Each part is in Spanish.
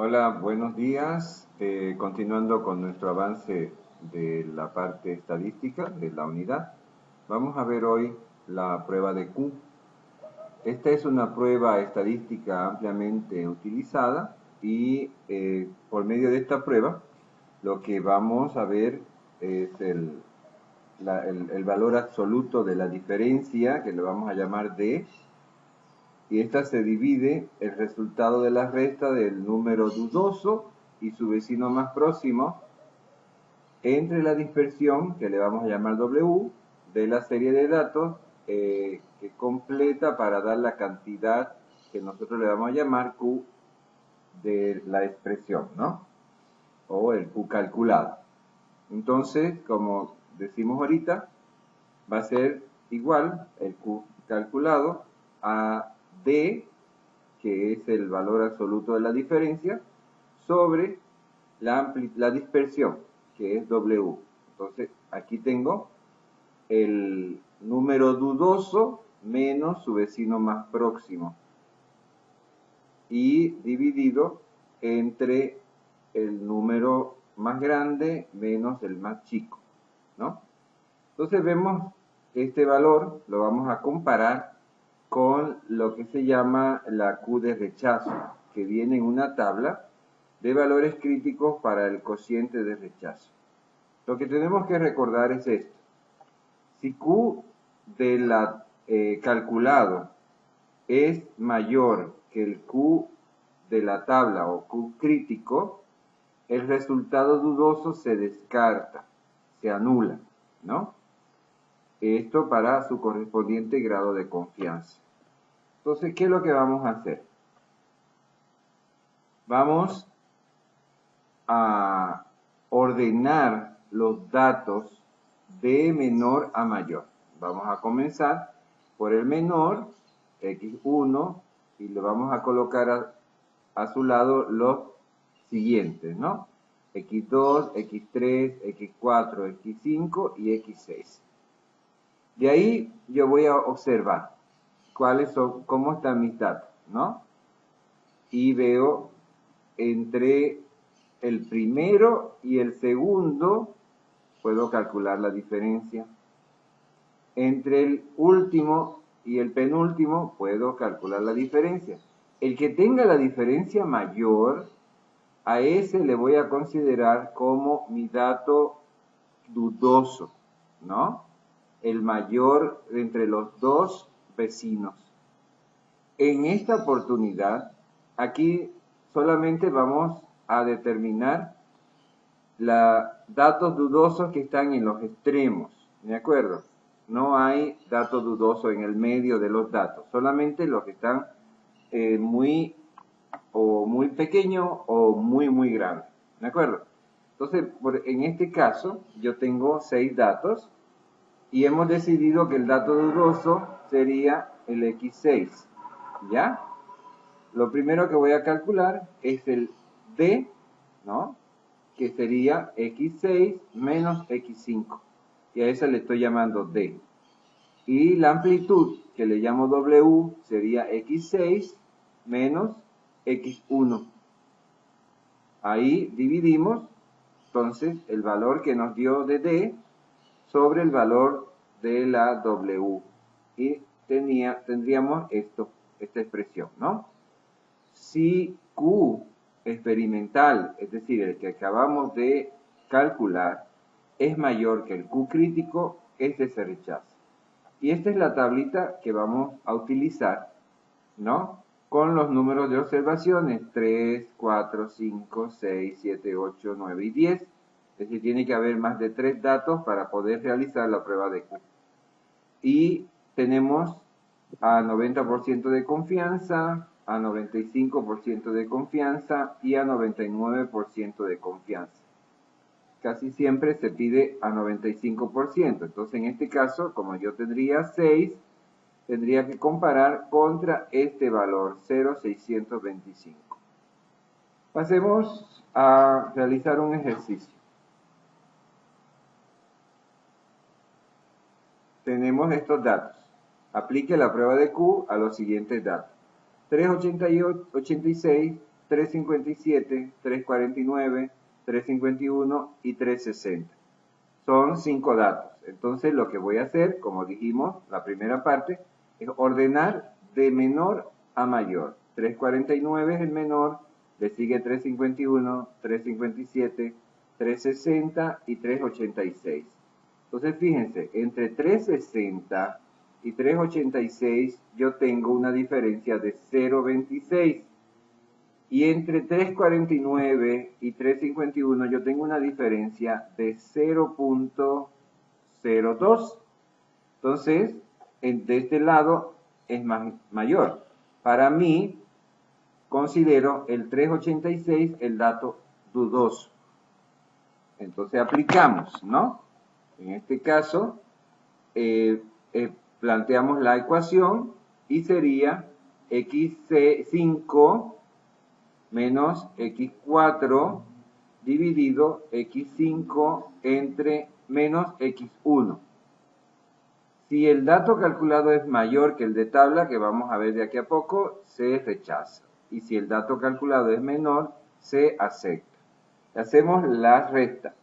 Hola, buenos días. Continuando con nuestro avance de la parte estadística de la unidad, vamos a ver hoy la prueba de Q. Esta es una prueba estadística ampliamente utilizada y por medio de esta prueba lo que vamos a ver es el valor absoluto de la diferencia, que le vamos a llamar D, y esta se divide el resultado de la resta del número dudoso y su vecino más próximo entre la dispersión, que le vamos a llamar W, de la serie de datos que completa para dar la cantidad que nosotros le vamos a llamar Q de la expresión, ¿no? O el Q calculado. Entonces, como decimos ahorita, va a ser igual el Q calculado a D, que es el valor absoluto de la diferencia, sobre la dispersión, que es W. Entonces, aquí tengo el número dudoso menos su vecino más próximo, y dividido entre el número más grande menos el más chico, ¿no? Entonces vemos este valor, lo vamos a comparar con lo que se llama la Q de rechazo, que viene en una tabla de valores críticos para el cociente de rechazo. Lo que tenemos que recordar es esto. Si Q de la calculado es mayor que el Q de la tabla o Q crítico, el resultado dudoso se descarta, se anula, ¿no? Esto para su correspondiente grado de confianza. Entonces, ¿qué es lo que vamos a hacer? Vamos a ordenar los datos de menor a mayor. Vamos a comenzar por el menor, x1, y le vamos a colocar a su lado los siguientes, ¿no? x2, x3, x4, x5 y x6. De ahí yo voy a observar cuáles son, cómo están mis datos, ¿no? Y veo entre el primero y el segundo, puedo calcular la diferencia. Entre el último y el penúltimo, puedo calcular la diferencia. El que tenga la diferencia mayor, a ese le voy a considerar como mi dato dudoso, ¿no? El mayor entre los dos vecinos. En esta oportunidad, aquí solamente vamos a determinar los datos dudosos que están en los extremos, ¿de acuerdo? No hay dato dudoso en el medio de los datos, solamente los que están muy pequeños o muy grandes, ¿de acuerdo? Entonces, en este caso, yo tengo 6 datos y hemos decidido que el dato dudoso sería el x6, ¿ya? Lo primero que voy a calcular es el D, ¿no? Que sería x6 menos x5. Y a eso le estoy llamando D. Y la amplitud, que le llamo W, sería x6 menos x1. Ahí dividimos, entonces, el valor que nos dio de D sobre el valor de la W. Y tendríamos esta expresión, ¿no? Si Q experimental, es decir, el que acabamos de calcular, es mayor que el Q crítico, este se rechaza. Y esta es la tablita que vamos a utilizar, ¿no? Con los números de observaciones 3, 4, 5, 6, 7, 8, 9 y 10. Es decir, tiene que haber más de 3 datos para poder realizar la prueba de Q. Y tenemos a 90% de confianza, a 95% de confianza y a 99% de confianza. Casi siempre se pide a 95%. Entonces, en este caso, como yo tendría 6, tendría que comparar contra este valor, 0,625. Pasemos a realizar un ejercicio. Tenemos estos datos. Aplique la prueba de Q a los siguientes datos. 386, 357, 349, 351 y 360. Son 5 datos. Entonces lo que voy a hacer, como dijimos, la primera parte, es ordenar de menor a mayor. 349 es el menor, le sigue 351, 357, 360 y 386. Entonces fíjense, entre 360 y 386 yo tengo una diferencia de 0,26. Y entre 349 y 351 yo tengo una diferencia de 0,02. Entonces, de este lado es mayor. Para mí, considero el 386 el dato dudoso. Entonces aplicamos, ¿no? En este caso, planteamos la ecuación y sería x5 menos x4 dividido x5 entre menos x1. Si el dato calculado es mayor que el de tabla, que vamos a ver de aquí a poco, se rechaza. Y si el dato calculado es menor, se acepta. Hacemos la resta.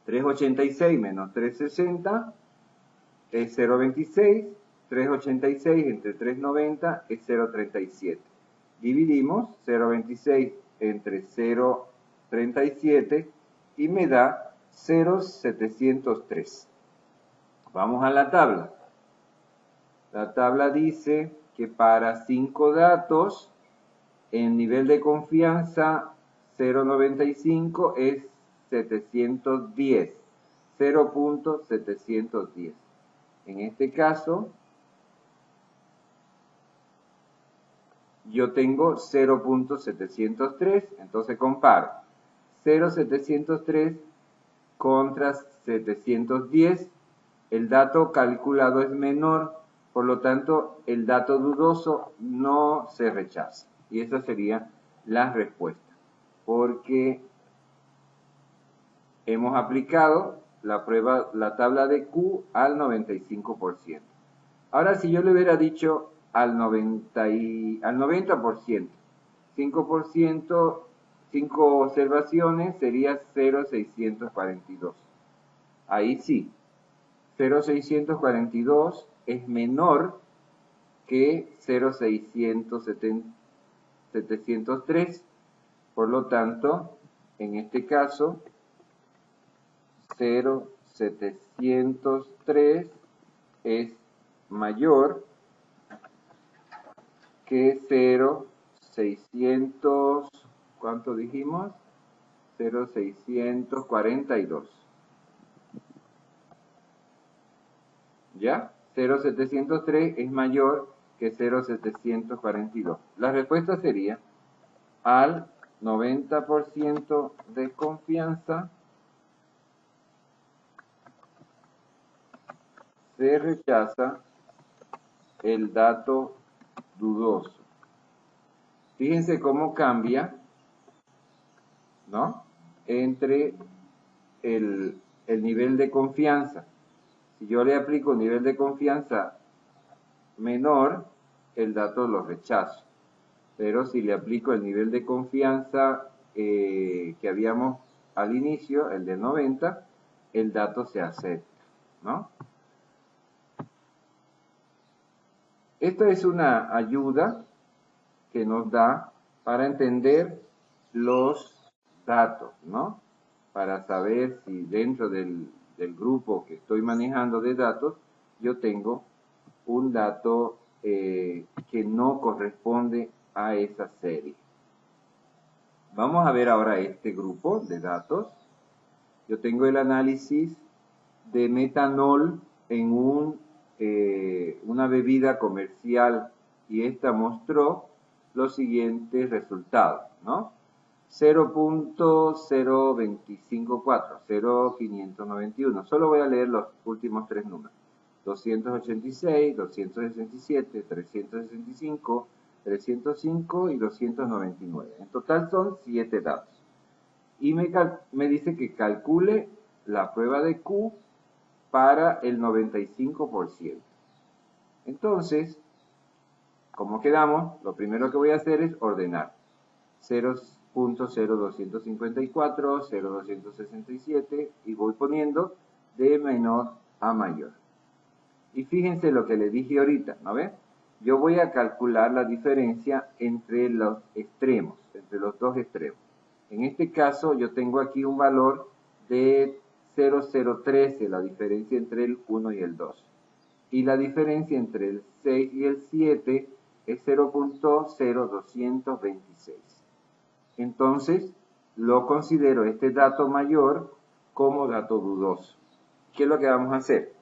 386 menos 360 es 0,26. 386 entre 390 es 0,37. Dividimos 0,26 entre 0,37 y me da 0,703. Vamos a la tabla. La tabla dice que para 5 datos, el nivel de confianza 0,95 es 710. 0.710. En este caso, yo tengo 0.703, entonces comparo 0.703 contra 710. El dato calculado es menor, por lo tanto el dato dudoso no se rechaza. Y esa sería la respuesta, porque hemos aplicado la tabla de Q al 95%. Ahora, si yo le hubiera dicho al 90%, 5%, 5 observaciones sería 0,642. Ahí sí, 0,642 es menor que 0,703. Por lo tanto, en este caso, 0,703 es mayor que 0,600, ¿cuánto dijimos? 0,642. ¿Ya? 0,703 es mayor que 0,742. La respuesta sería, al 90% de confianza, se rechaza el dato dudoso. Fíjense cómo cambia, ¿no? Entre el nivel de confianza. Si yo le aplico un nivel de confianza menor, el dato lo rechazo. Pero si le aplico el nivel de confianza que habíamos al inicio, el de 90, el dato se acepta, ¿no? Esta es una ayuda que nos da para entender los datos, ¿no? Para saber si dentro del grupo que estoy manejando de datos, yo tengo un dato que no corresponde a esa serie. Vamos a ver ahora este grupo de datos. Yo tengo el análisis de metanol en una bebida comercial y esta mostró los siguientes resultados, ¿no? 0.0254, 0.591. Solo voy a leer los últimos 3 números. 286, 267, 365, 305 y 299. En total son 7 datos. Y me dice que calcule la prueba de Q para el 95%. Entonces, como quedamos, lo primero que voy a hacer es ordenar. 0.0254, 0.267 y voy poniendo de menor a mayor. Y fíjense lo que les dije ahorita, ¿no ven? Yo voy a calcular la diferencia entre los extremos, entre los dos extremos. En este caso yo tengo aquí un valor de 0.013, la diferencia entre el 1 y el 2. Y la diferencia entre el 6 y el 7 es 0.0226. Entonces, lo considero este dato mayor como dato dudoso. ¿Qué es lo que vamos a hacer?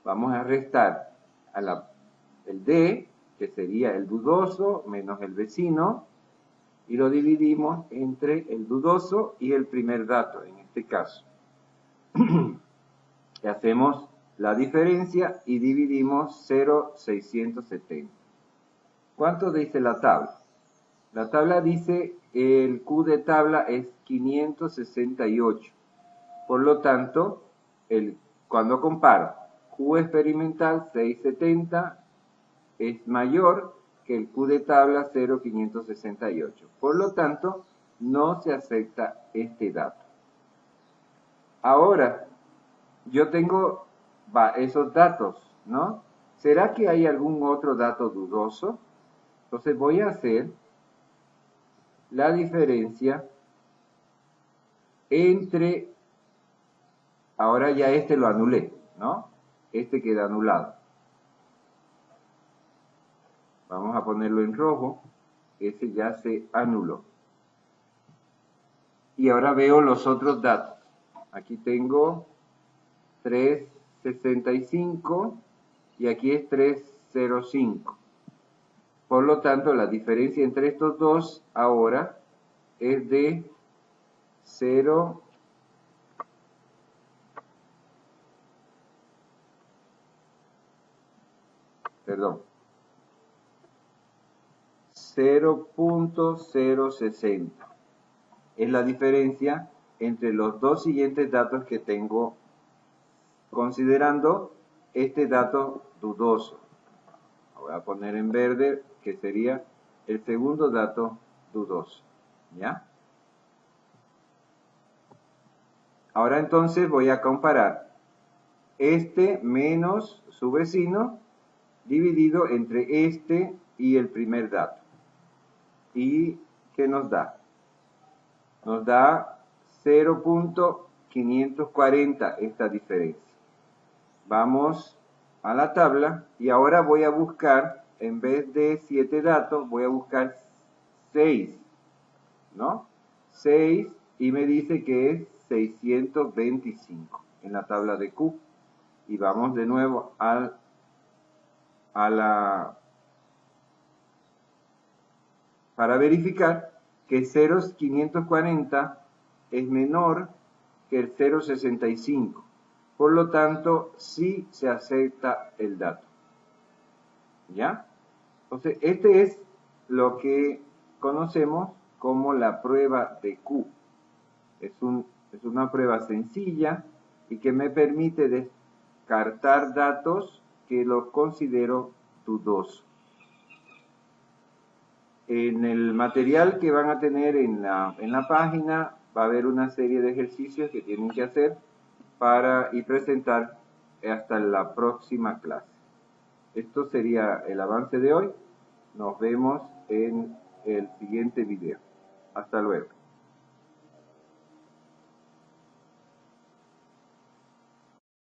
Vamos a restar el D, que sería el dudoso, menos el vecino, y lo dividimos entre el dudoso y el primer dato, en este caso. Y hacemos la diferencia y dividimos 0.670. ¿Cuánto dice la tabla? La tabla dice el Q de tabla es 568. Por lo tanto, cuando comparo Q experimental 670 es mayor que el Q de tabla 0.568. Por lo tanto, no se acepta este dato. Ahora, yo tengo esos datos, ¿no? ¿Será que hay algún otro dato dudoso? Entonces voy a hacer la diferencia entre, ahora ya este lo anulé, ¿no? Este queda anulado. Vamos a ponerlo en rojo, ese ya se anuló. Y ahora veo los otros datos. Aquí tengo 365 y aquí es 305. Por lo tanto, la diferencia entre estos dos ahora es de 0. Perdón. 0.060. Es la diferencia entre los dos siguientes datos que tengo considerando este dato dudoso. Lo voy a poner en verde, que sería el segundo dato dudoso. ¿Ya? Ahora entonces voy a comparar este menos su vecino dividido entre este y el primer dato. ¿Y qué nos da? Nos da 0.540 esta diferencia. Vamos a la tabla y ahora voy a buscar, en vez de 7 datos, voy a buscar 6, ¿no? 6 y me dice que es 625 en la tabla de Q. Y vamos de nuevo para verificar que 0.540 es menor que el 0.65. Por lo tanto, sí se acepta el dato. ¿Ya? Entonces, este es lo que conocemos como la prueba de Q. Es una prueba sencilla y que me permite descartar datos que los considero dudosos. En el material que van a tener en la página va a haber una serie de ejercicios que tienen que hacer y presentar hasta la próxima clase. Esto sería el avance de hoy. Nos vemos en el siguiente video. Hasta luego.